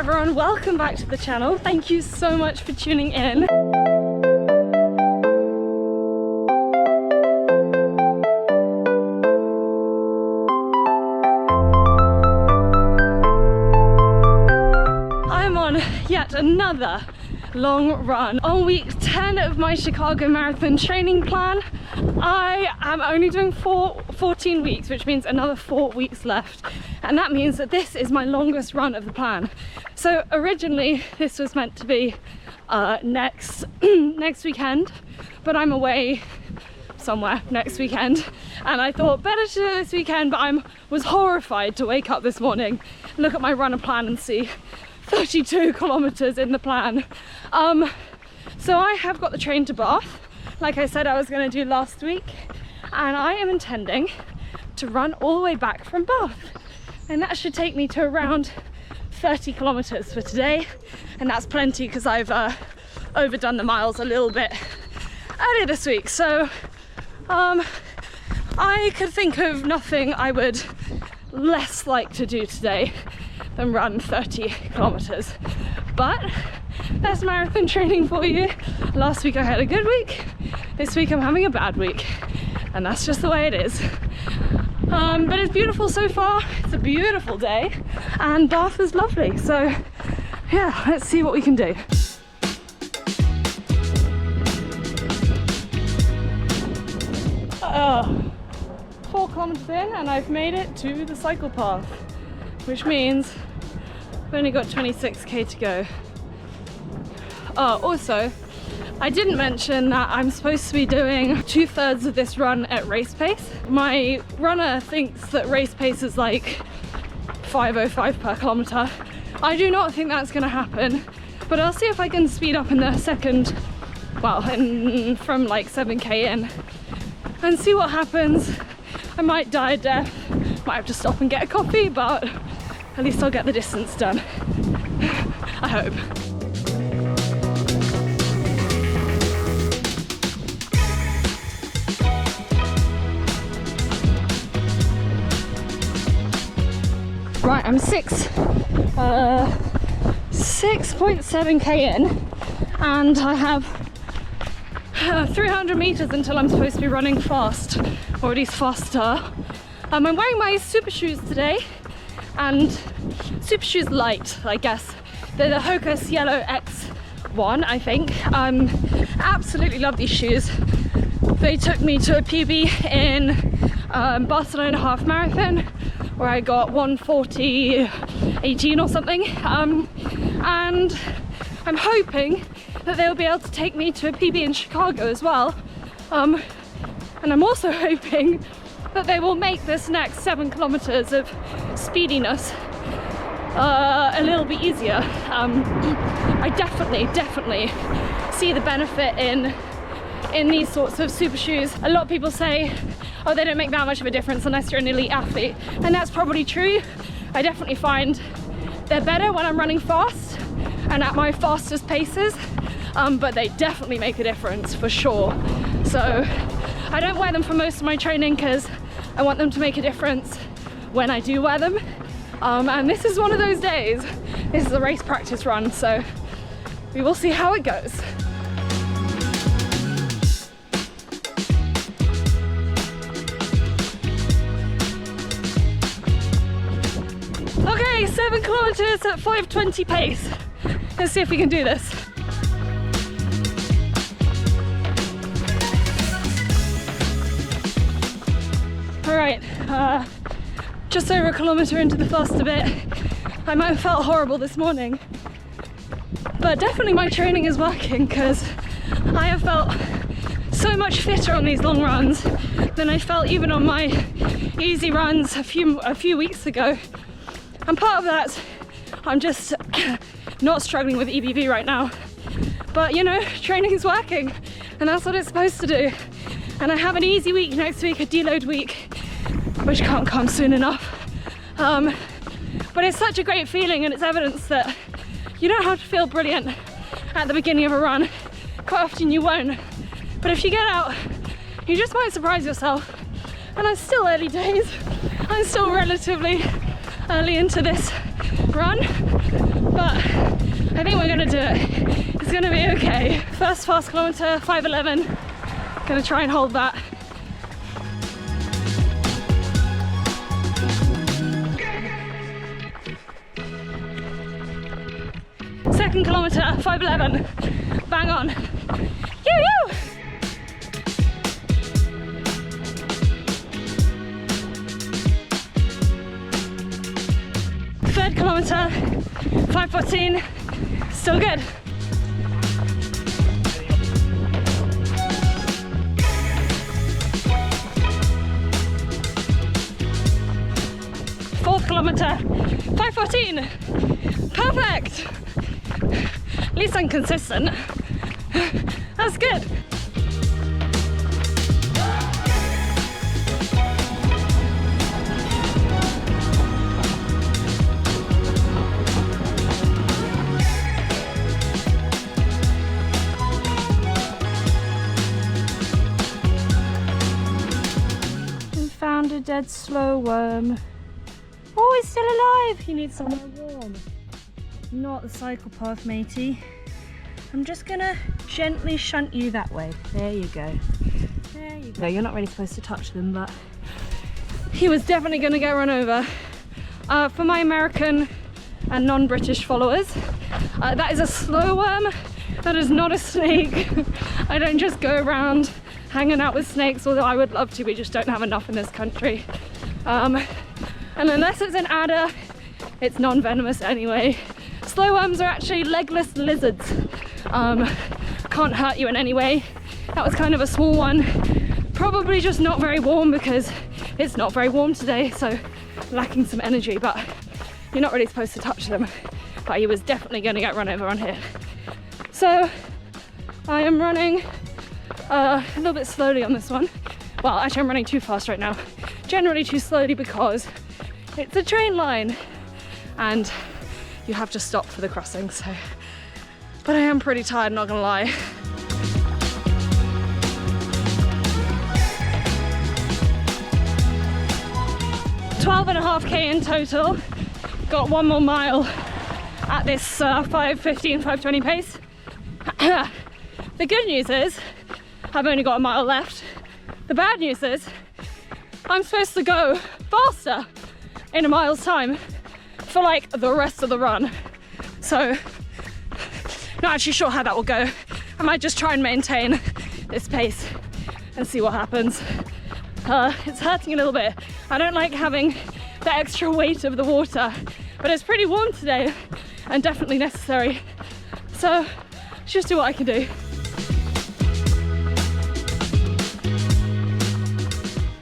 everyone, welcome back to the channel. Thank you so much for tuning in. I'm on yet another long run. On week 10 of my Chicago Marathon training plan, I am only doing 14 weeks, which means another 4 weeks left. And that means that this is my longest run of the plan. So originally this was meant to be next weekend, but I'm away somewhere next weekend. And I thought better to do it this weekend, but I was horrified to wake up this morning, look at my runner plan and see 32 kilometers in the plan. So I have got the train to Bath, like I said I was going to do last week, and I am intending to run all the way back from Bath, and that should take me to around 30 kilometers for today, and that's plenty because I've overdone the miles a little bit earlier this week. So I could think of nothing I would less like to do today than run 30 kilometers. But that's marathon training for you. Last week I had a good week, this week I'm having a bad week, and that's just the way it is. But it's beautiful so far. It's a beautiful day and Bath is lovely, so yeah, let's see what we can do. Oh, 4 kilometers in and I've made it to the cycle path, which means I've only got 26k to go. Also, I didn't mention that I'm supposed to be doing 2/3 of this run at race pace. My runner thinks that race pace is like 5:05 per kilometer. I do not think that's going to happen, but I'll see if I can speed up in the second, well, from like 7k in, and see what happens. I might die a death, might have to stop and get a coffee, but at least I'll get the distance done. I hope. Right, I'm 6.7k in, and I have 300 meters until I'm supposed to be running fast, or at least faster. I'm wearing my super shoes today, and super shoes light, I guess. They're the Hocus Yellow X1, I think. Absolutely love these shoes. They took me to a PB in Barcelona half marathon, where I got 1:40.18 or something, and I'm hoping that they'll be able to take me to a PB in Chicago as well, and I'm also hoping that they will make this next 7 kilometers of speediness a little bit easier. I definitely see the benefit in these sorts of super shoes. A lot of people say, oh, they don't make that much of a difference unless you're an elite athlete, and that's probably true. I definitely find they're better when I'm running fast and at my fastest paces, but they definitely make a difference for sure. So I don't wear them for most of my training because I want them to make a difference when I do wear them, and this is one of those days. This is a race practice run, so we will see how it goes. Okay, 7 kilometers at 5:20 pace. Let's see if we can do this. All right, just over a kilometer into the faster bit. I might have felt horrible this morning, but definitely my training is working, because I have felt so much fitter on these long runs than I felt even on my easy runs a few weeks ago. And part of that, I'm just not struggling with EBV right now. But you know, training is working, and that's what it's supposed to do. And I have an easy week next week, a deload week, which can't come soon enough. But it's such a great feeling, and it's evidence that you don't have to feel brilliant at the beginning of a run. Quite often you won't. But if you get out, you just might surprise yourself. And it's still early days. I'm still relatively early into this run, but I think we're gonna do it. It's gonna be okay. First fast kilometer, 5:11. Gonna try and hold that. Second kilometer, 5:11. Bang on. Yoo-yoo! Third kilometer, 5:14. Still good. Fourth kilometer, 5:14. Perfect. At least I'm consistent. That's good. We found a dead slow worm. Oh, he's still alive. He needs somewhere warm. Not the psychopath, matey. I'm just gonna gently shunt you that way. There you go. There you go. You're not really supposed to touch them, but he was definitely gonna get run over. For my American and non-British followers, that is a slow worm. That is not a snake. I don't just go around hanging out with snakes, although I would love to. We just don't have enough in this country. And unless it's an adder, it's non-venomous anyway. Slow worms are actually legless lizards. Can't hurt you in any way. That was kind of a small one. Probably just not very warm because it's not very warm today, so lacking some energy, but you're not really supposed to touch them. But he was definitely going to get run over on here. So I am running a little bit slowly on this one. Well, actually I'm running too fast right now. Generally too slowly because it's a train line and you have to stop for the crossing, so. But I am pretty tired, not gonna lie. $12.5 K in total. Got one more mile at this 5:15, 5:20 pace. The good news is I've only got a mile left. The bad news is I'm supposed to go faster in a mile's time for like the rest of the run. So not actually sure how that will go. I might just try and maintain this pace and see what happens. It's hurting a little bit. I don't like having the extra weight of the water, but it's pretty warm today and definitely necessary. So let's just do what I can do.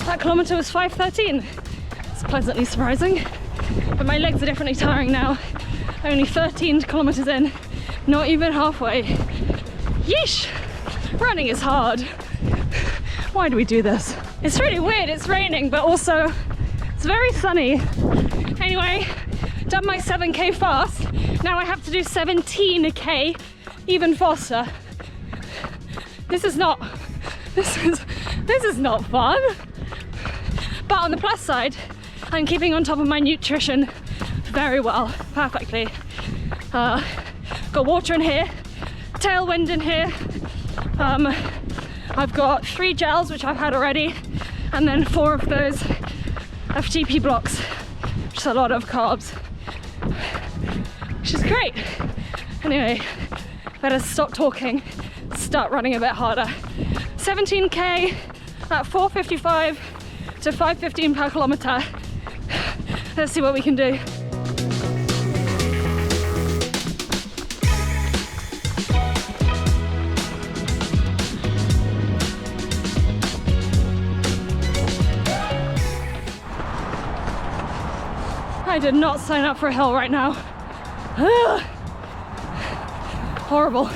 That kilometer was 5:13. It's pleasantly surprising, but my legs are definitely tiring now. Only 13 kilometers in, not even halfway. Yeesh! Running is hard. Why do we do this? It's really weird, it's raining, but also it's very sunny. Anyway, done my 7K fast. Now I have to do 17K even faster. This is not fun. But on the plus side, I'm keeping on top of my nutrition very well, perfectly. Got water in here, tailwind in here. I've got 3 gels, which I've had already, and then 4 of those FTP blocks, which is a lot of carbs, which is great. Anyway, better stop talking, start running a bit harder. 17K at 4:55 to 5:15 per kilometer. Let's see what we can do. I did not sign up for a hill right now. Ugh. Horrible.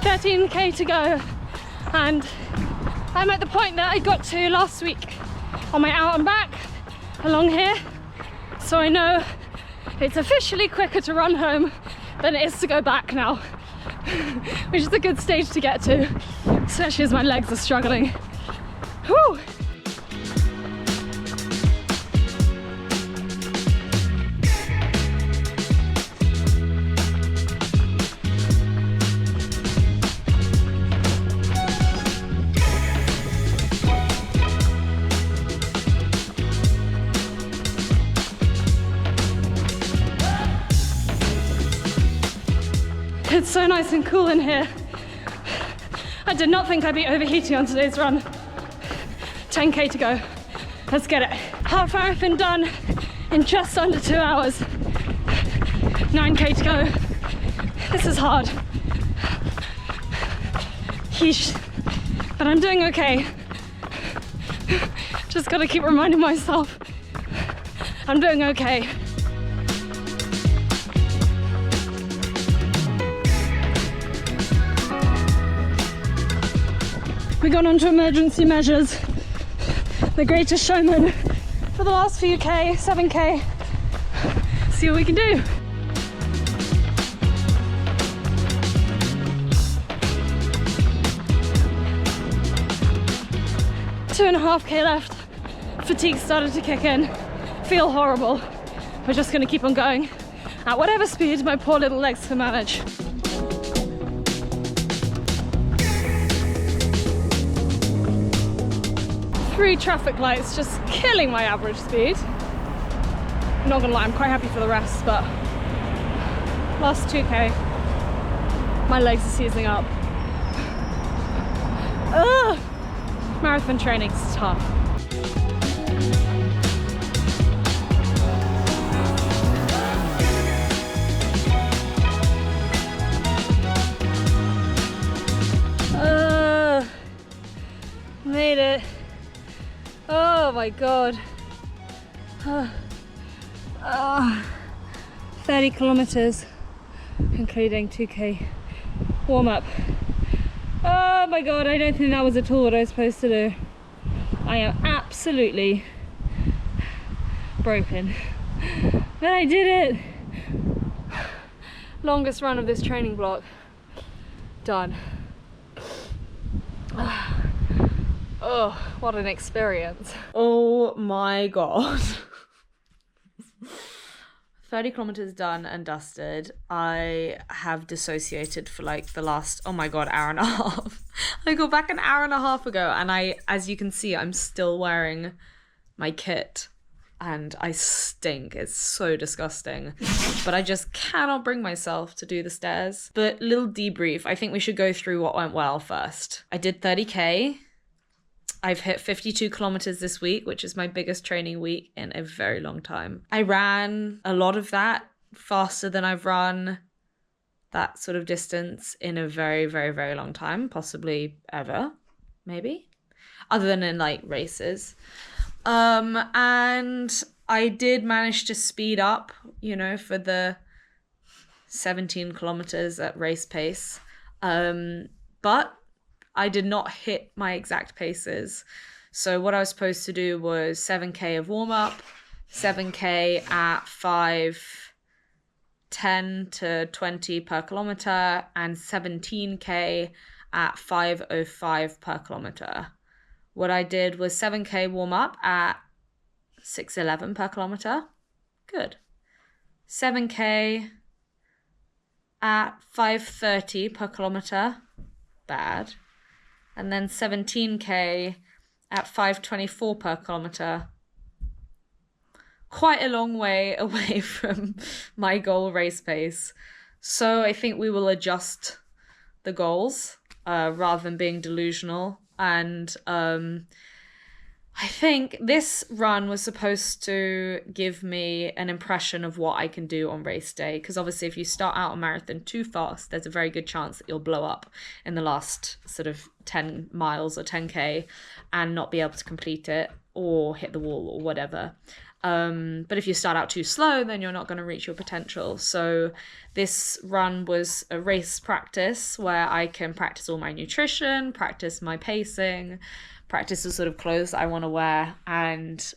$13K to go, and I'm at the point that I got to last week on my out and back along here, so I know it's officially quicker to run home than it is to go back now, which is a good stage to get to. especially as my legs are struggling. Whew. It's so nice and cool in here. I did not think I'd be overheating on today's run. 10k to go. Let's get it. Half marathon done in just under 2 hours. 9k to go. This is hard. Yeesh. But I'm doing okay. Just gotta keep reminding myself I'm doing okay. We got onto emergency measures. The greatest showman for the last few K, 7k. See what we can do. Two and a half K left. Fatigue started to kick in. Feel horrible. We're just gonna keep on going at whatever speed my poor little legs can manage. Three traffic lights just killing my average speed. I'm not gonna lie, I'm quite happy for the rest, but last 2k, my legs are seizing up. Ugh! Marathon training is tough. Made it. Oh my god. 30 kilometers, including 2k warm up. Oh my god, I don't think that was at all what I was supposed to do. I am absolutely broken. But I did it! Longest run of this training block. Done. Oh, what an experience. Oh my god. 30 kilometers done and dusted. I have dissociated for like the last, oh my god, hour and a half. I got back an hour and a half ago and as you can see, I'm still wearing my kit and I stink. It's so disgusting. But I just cannot bring myself to do the stairs. But little debrief, I think we should go through what went well first. I did 30k. I've hit 52 kilometers this week, which is my biggest training week in a very long time. I ran a lot of that faster than I've run that sort of distance in a very, very, very long time, possibly ever, maybe, other than in like races. And I did manage to speed up, you know, for the 17 kilometers at race pace. But I did not hit my exact paces. So what I was supposed to do was 7k of warm up, 7k at 5:10 to 20 per kilometer, and 17k at 5:05 per kilometer. What I did was 7k warm up at 6:11 per kilometer. Good. 7k at 5:30 per kilometer. Bad. And then 17k at 5:24 per kilometer. Quite a long way away from my goal race pace. So I think we will adjust the goals rather than being delusional. And I think this run was supposed to give me an impression of what I can do on race day. Because obviously if you start out a marathon too fast, there's a very good chance that you'll blow up in the last sort of 10 miles or 10k and not be able to complete it or hit the wall or whatever. But if you start out too slow, then you're not going to reach your potential. So this run was a race practice where I can practice all my nutrition, practice my pacing, practice the sort of clothes that I want to wear. And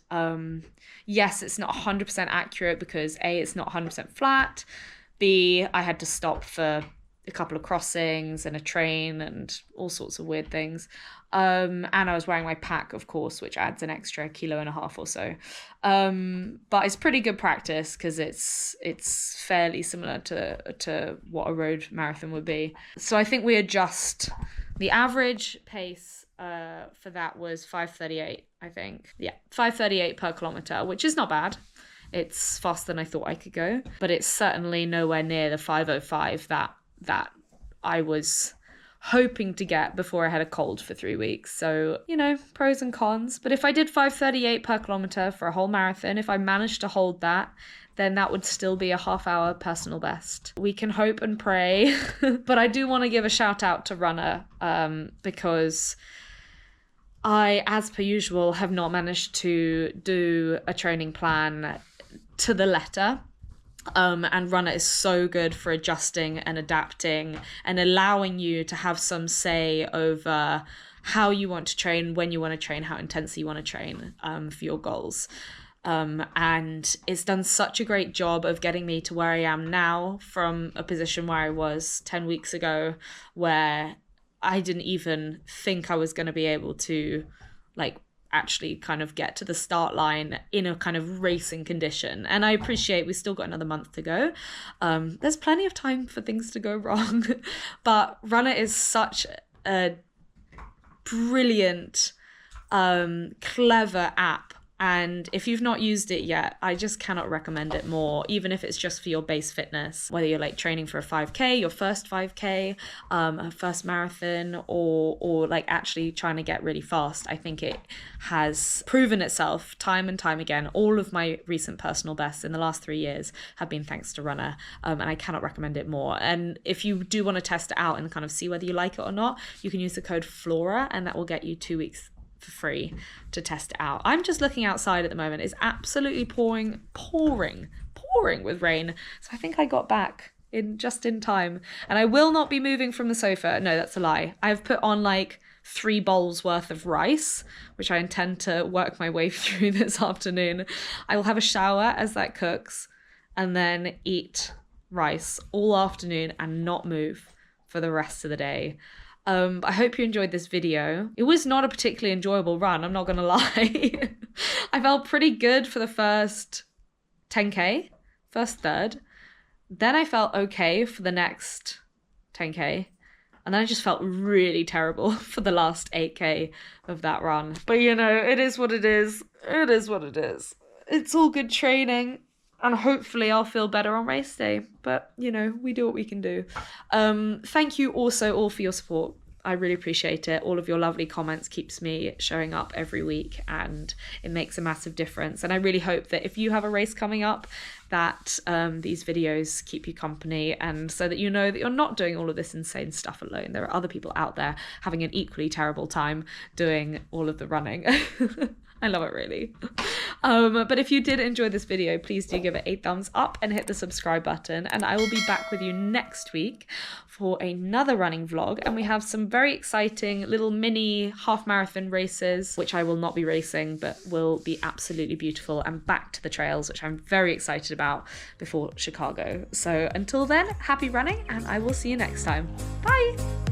yes, it's not 100% accurate because A, it's not 100% flat. B, I had to stop for a couple of crossings and a train and all sorts of weird things. And I was wearing my pack, of course, which adds an extra 1.5 kilos or so. But it's pretty good practice because it's fairly similar to what a road marathon would be. So I think we adjust the average pace for that was 5:38, I think. Yeah, 5:38 per kilometer, which is not bad. It's faster than I thought I could go, but it's certainly nowhere near the 5:05 that I was hoping to get before I had a cold for 3 weeks. So, you know, pros and cons. But if I did 5:38 per kilometer for a whole marathon, if I managed to hold that, then that would still be a half-hour personal best. We can hope and pray. But I do want to give a shout out to Runner because I, as per usual, have not managed to do a training plan to the letter. And Runner is so good for adjusting and adapting and allowing you to have some say over how you want to train, when you want to train, how intensely you want to train for your goals. And it's done such a great job of getting me to where I am now from a position where I was 10 weeks ago, where I didn't even think I was going to be able to like actually kind of get to the start line in a kind of racing condition. And I appreciate we still got another month to go. There's plenty of time for things to go wrong, but Runner is such a brilliant, clever app. And if you've not used it yet, I just cannot recommend it more, even if it's just for your base fitness, whether you're like training for a 5K, your first 5K, a first marathon, or like actually trying to get really fast. I think it has proven itself time and time again. All of my recent personal bests in the last 3 years have been thanks to Runner, and I cannot recommend it more. And if you do want to test it out and kind of see whether you like it or not, you can use the code Flora, and that will get you 2 weeks for free to test it out. I'm just looking outside at the moment. It's absolutely pouring with rain. So I think I got back just in time. And I will not be moving from the sofa. No, that's a lie. I've put on like 3 bowls worth of rice, which I intend to work my way through this afternoon. I will have a shower as that cooks and then eat rice all afternoon and not move for the rest of the day. I hope you enjoyed this video. It was not a particularly enjoyable run, I'm not gonna lie. I felt pretty good for the first 10K, first third. Then I felt okay for the next 10K. And then I just felt really terrible for the last 8K of that run. But you know, it is what it is. It is what it is. It's all good training. And hopefully I'll feel better on race day. But, you know, we do what we can do. Thank you also all for your support. I really appreciate it. All of your lovely comments keeps me showing up every week, and it makes a massive difference. And I really hope that if you have a race coming up, that these videos keep you company, and so that you know that you're not doing all of this insane stuff alone. There are other people out there having an equally terrible time doing all of the running. I love it, really. But if you did enjoy this video, please do give it a thumbs up and hit the subscribe button. And I will be back with you next week for another running vlog. And we have some very exciting little mini half marathon races, which I will not be racing, but will be absolutely beautiful, and back to the trails, which I'm very excited about before Chicago. So until then, happy running, and I will see you next time. Bye.